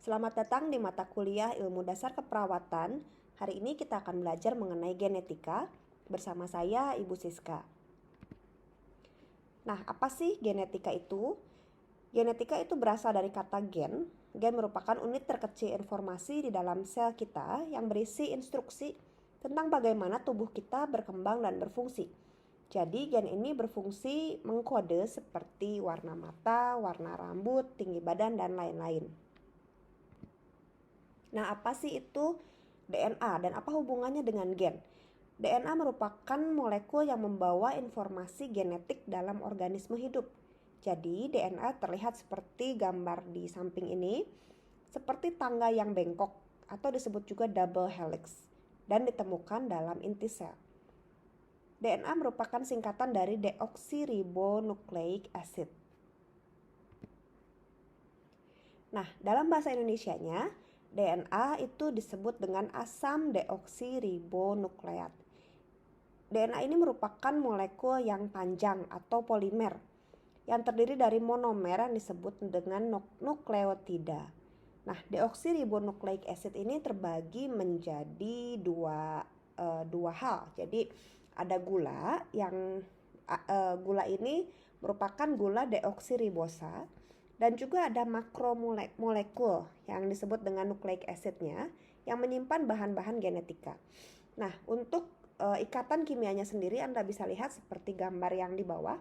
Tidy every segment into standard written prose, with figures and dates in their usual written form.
Selamat datang di mata kuliah Ilmu Dasar Keperawatan. Hari ini kita akan belajar mengenai genetika bersama saya, Ibu Siska. Nah, apa sih genetika itu? Genetika itu berasal dari kata gen. Gen merupakan unit terkecil informasi di dalam sel kita yang berisi instruksi tentang bagaimana tubuh kita berkembang dan berfungsi. Jadi gen ini berfungsi mengkode seperti warna mata, warna rambut, tinggi badan, dan lain-lain. Nah, apa sih itu DNA dan apa hubungannya dengan gen? DNA merupakan molekul yang membawa informasi genetik dalam organisme hidup. Jadi, DNA terlihat seperti gambar di samping ini, seperti tangga yang bengkok atau disebut juga double helix dan ditemukan dalam inti sel. DNA merupakan singkatan dari deoksiribonucleic acid. Nah, dalam bahasa Indonesianya, DNA itu disebut dengan asam deoksiribonukleat. DNA ini merupakan molekul yang panjang atau polimer yang terdiri dari monomer yang disebut dengan nukleotida. Nah, deoksiribonucleic acid ini terbagi menjadi dua hal. Jadi ada gula yang gula ini merupakan gula deoksiribosa. Dan juga ada makromolekul yang disebut dengan nucleic acidnya yang menyimpan bahan-bahan genetika. Nah, untuk ikatan kimianya sendiri Anda bisa lihat seperti gambar yang di bawah.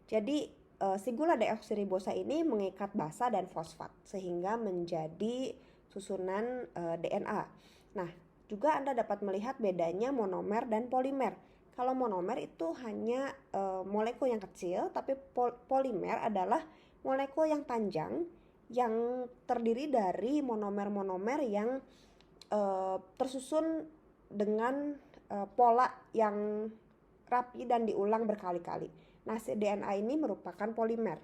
Jadi si gula deoksiribosa ini mengikat basa dan fosfat sehingga menjadi susunan DNA. Nah, juga Anda dapat melihat bedanya monomer dan polimer. Kalau monomer itu hanya molekul yang kecil, tapi polimer adalah molekul yang panjang yang terdiri dari monomer-monomer yang tersusun dengan pola yang rapi dan diulang berkali-kali. Nah, DNA ini merupakan polimer.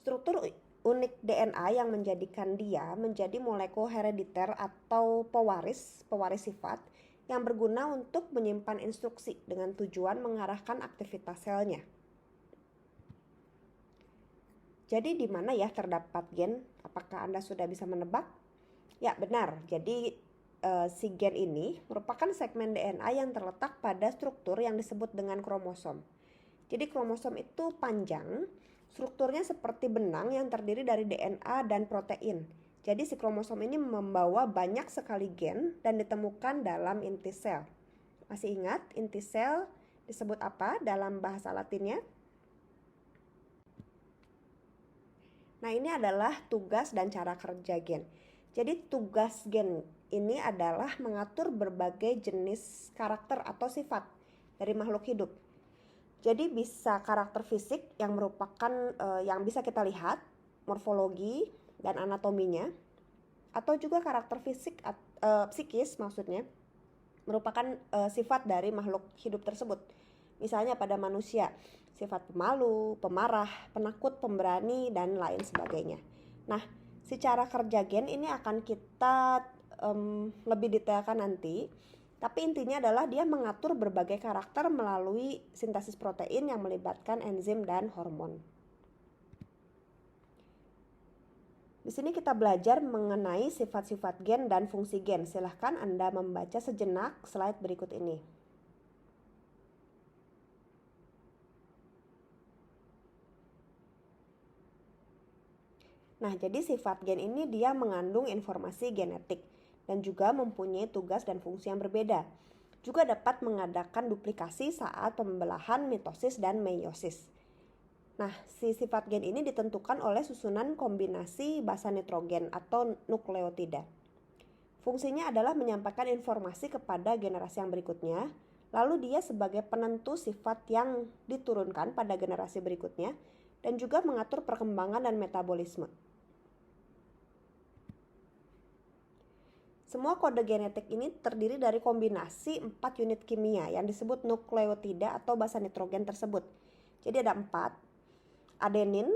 Struktur unik DNA yang menjadikan dia menjadi molekul herediter atau pewaris sifat yang berguna untuk menyimpan instruksi dengan tujuan mengarahkan aktivitas selnya. Jadi di mana ya terdapat gen? Apakah Anda sudah bisa menebak? Ya, benar. Jadi si gen ini merupakan segmen DNA yang terletak pada struktur yang disebut dengan kromosom. Jadi kromosom itu panjang, strukturnya seperti benang yang terdiri dari DNA dan protein. Jadi si kromosom ini membawa banyak sekali gen dan ditemukan dalam inti sel. Masih ingat inti sel disebut apa dalam bahasa Latinnya? Nah, ini adalah tugas dan cara kerja gen. Jadi tugas gen ini adalah mengatur berbagai jenis karakter atau sifat dari makhluk hidup. Jadi bisa karakter fisik yang merupakan yang bisa kita lihat, morfologi dan anatominya, atau juga karakter fisik psikis maksudnya, merupakan sifat dari makhluk hidup tersebut. Misalnya pada manusia, sifat pemalu, pemarah, penakut, pemberani, dan lain sebagainya. Nah, secara kerja gen ini akan kita lebih detailkan nanti. Tapi intinya adalah dia mengatur berbagai karakter melalui sintesis protein yang melibatkan enzim dan hormon. Di sini kita belajar mengenai sifat-sifat gen dan fungsi gen. Silahkan Anda membaca sejenak slide berikut ini. Nah, jadi sifat gen ini dia mengandung informasi genetik dan juga mempunyai tugas dan fungsi yang berbeda. Juga dapat mengadakan duplikasi saat pembelahan mitosis dan meiosis. Nah, si sifat gen ini ditentukan oleh susunan kombinasi basa nitrogen atau nukleotida. Fungsinya adalah menyampaikan informasi kepada generasi yang berikutnya, lalu dia sebagai penentu sifat yang diturunkan pada generasi berikutnya, dan juga mengatur perkembangan dan metabolisme. Semua kode genetik ini terdiri dari kombinasi 4 unit kimia yang disebut nukleotida atau basa nitrogen tersebut. Jadi ada 4, adenin,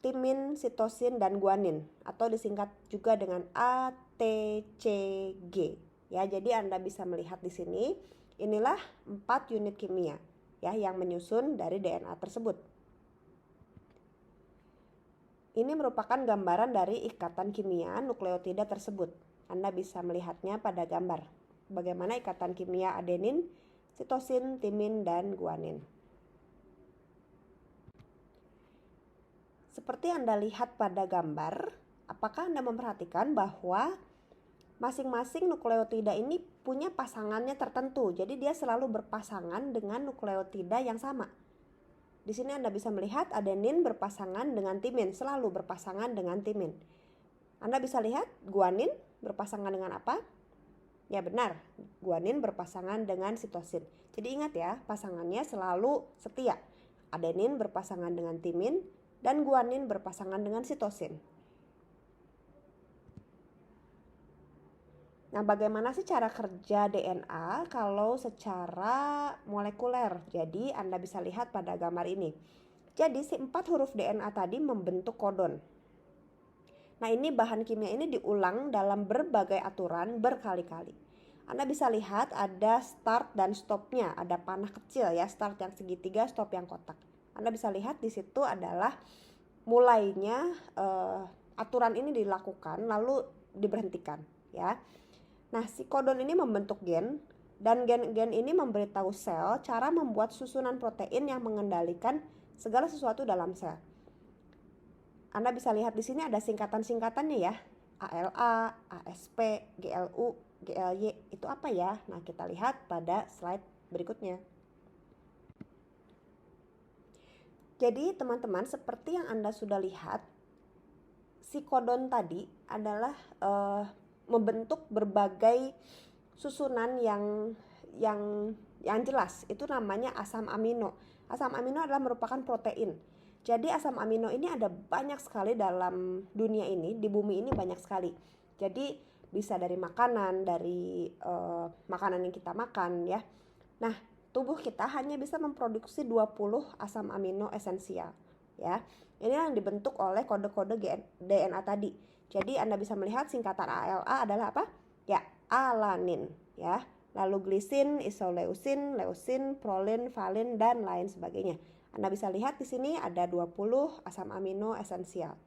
timin, sitosin, dan guanin atau disingkat juga dengan ATCG. Ya, jadi Anda bisa melihat di sini, inilah 4 unit kimia ya, yang menyusun dari DNA tersebut. Ini merupakan gambaran dari ikatan kimia nukleotida tersebut. Anda bisa melihatnya pada gambar. Bagaimana ikatan kimia adenin, sitosin, timin, dan guanin. Seperti Anda lihat pada gambar, apakah Anda memperhatikan bahwa masing-masing nukleotida ini punya pasangannya tertentu. Jadi dia selalu berpasangan dengan nukleotida yang sama. Di sini Anda bisa melihat adenin berpasangan dengan timin, selalu berpasangan dengan timin. Anda bisa lihat guanin berpasangan dengan apa? Ya benar, guanin berpasangan dengan sitosin. Jadi ingat ya, pasangannya selalu setia. Adenin berpasangan dengan timin dan guanin berpasangan dengan sitosin. Nah, bagaimana sih cara kerja DNA kalau secara molekuler? Jadi, Anda bisa lihat pada gambar ini. Jadi, si 4 huruf DNA tadi membentuk kodon. Nah, ini bahan kimia ini diulang dalam berbagai aturan berkali-kali. Anda bisa lihat ada start dan stopnya, ada panah kecil ya, start yang segitiga, stop yang kotak. Anda bisa lihat di situ adalah mulainya aturan ini dilakukan lalu diberhentikan ya. Nah, si kodon ini membentuk gen dan gen ini memberitahu sel cara membuat susunan protein yang mengendalikan segala sesuatu dalam sel. Anda bisa lihat di sini ada singkatan-singkatannya ya. ALA, ASP, GLU, GLY itu apa ya? Nah, kita lihat pada slide berikutnya. Jadi, teman-teman, seperti yang Anda sudah lihat, si kodon tadi adalah membentuk berbagai susunan yang jelas. Itu namanya asam amino. Asam amino adalah merupakan protein. Jadi asam amino ini ada banyak sekali dalam dunia ini, di bumi ini banyak sekali. Jadi bisa dari makanan, dari makanan yang kita makan ya. Nah, tubuh kita hanya bisa memproduksi 20 asam amino esensial ya. Ini yang dibentuk oleh kode-kode DNA tadi. Jadi Anda bisa melihat singkatan ALA adalah apa? Ya, alanin ya. Lalu glisin, isoleusin, leusin, prolin, valin dan lain sebagainya. Anda bisa lihat di sini ada 20 asam amino esensial.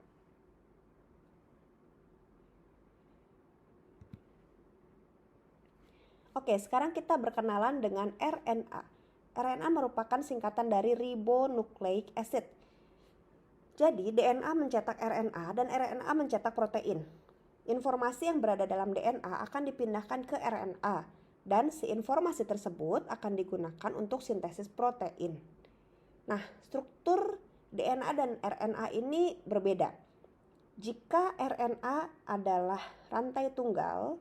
Oke, sekarang kita berkenalan dengan RNA. RNA merupakan singkatan dari ribonucleic acid. Jadi DNA mencetak RNA dan RNA mencetak protein. Informasi yang berada dalam DNA akan dipindahkan ke RNA dan si informasi tersebut akan digunakan untuk sintesis protein. Nah, struktur DNA dan RNA ini berbeda. Jika RNA adalah rantai tunggal,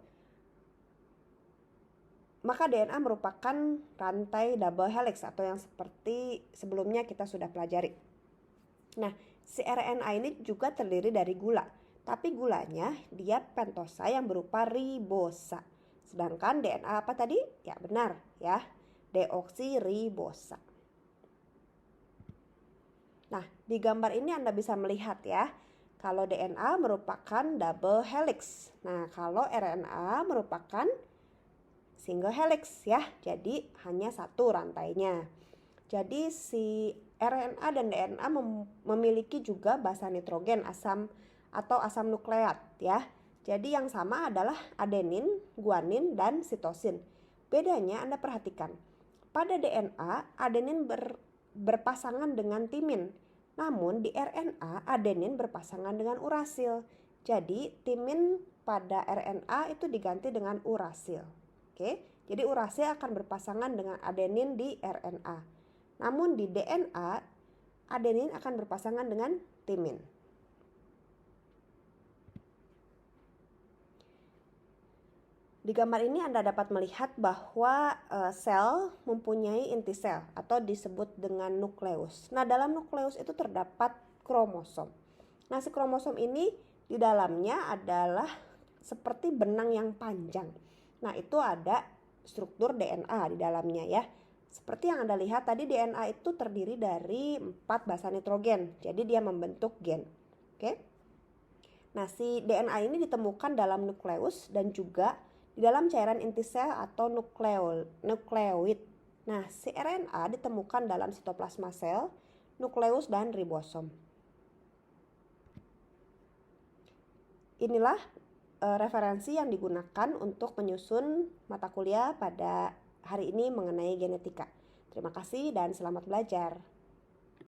maka DNA merupakan rantai double helix atau yang seperti sebelumnya kita sudah pelajari. Nah, si RNA ini juga terdiri dari gula, tapi gulanya dia pentosa yang berupa ribosa. Sedangkan DNA apa tadi? Ya benar ya, deoksiribosa. Nah, di gambar ini Anda bisa melihat ya, kalau DNA merupakan double helix. Nah, kalau RNA merupakan single helix ya, jadi hanya satu rantainya. Jadi si RNA dan DNA memiliki juga basa nitrogen asam atau asam nukleat ya. Jadi yang sama adalah adenin, guanin, dan sitosin. Bedanya Anda perhatikan. Pada DNA, adenin berpasangan dengan timin. Namun di RNA, adenin berpasangan dengan urasil. Jadi timin pada RNA itu diganti dengan urasil. Oke, jadi urasil akan berpasangan dengan adenin di RNA. Namun di DNA, adenin akan berpasangan dengan timin. Di gambar ini Anda dapat melihat bahwa sel mempunyai inti sel atau disebut dengan nukleus. Nah, dalam nukleus itu terdapat kromosom. Nah, si kromosom ini di dalamnya adalah seperti benang yang panjang. Nah, itu ada struktur DNA di dalamnya ya. Seperti yang Anda lihat tadi, DNA itu terdiri dari 4 basa nitrogen. Jadi dia membentuk gen. Oke. Nah, si DNA ini ditemukan dalam nukleus dan juga di dalam cairan inti sel atau nukleoid. Nah, si RNA ditemukan dalam sitoplasma sel, nukleus dan ribosom. Inilah referensi yang digunakan untuk menyusun mata kuliah pada hari ini mengenai genetika. Terima kasih dan selamat belajar.